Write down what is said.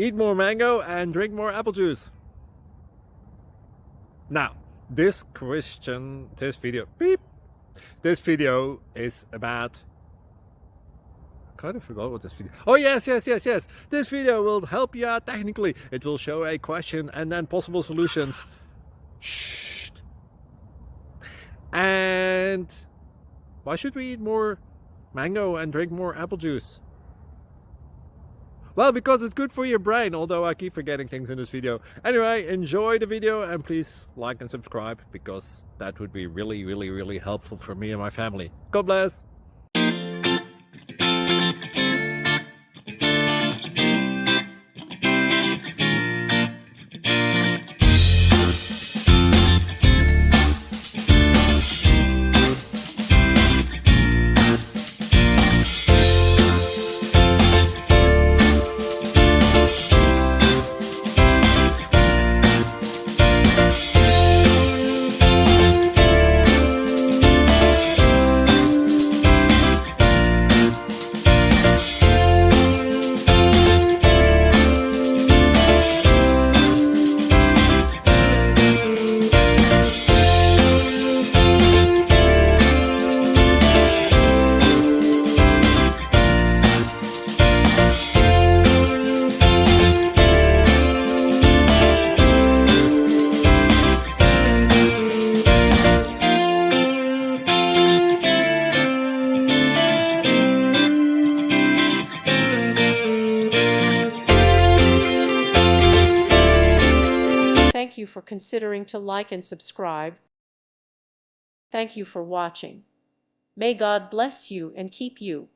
Eat more mango and drink more apple juice. Now, this video is about, I kind of forgot what this video. Oh yes. This video will help you out technically. It will show a question and then possible solutions. Shh. And why should we eat more mango and drink more apple juice? Well, because it's good for your brain, although I keep forgetting things in this video. Anyway, enjoy the video and please like and subscribe, because that would be really helpful for me and my family. God bless! Thank you for considering to like and subscribe. Thank you for watching. May God bless you and keep you.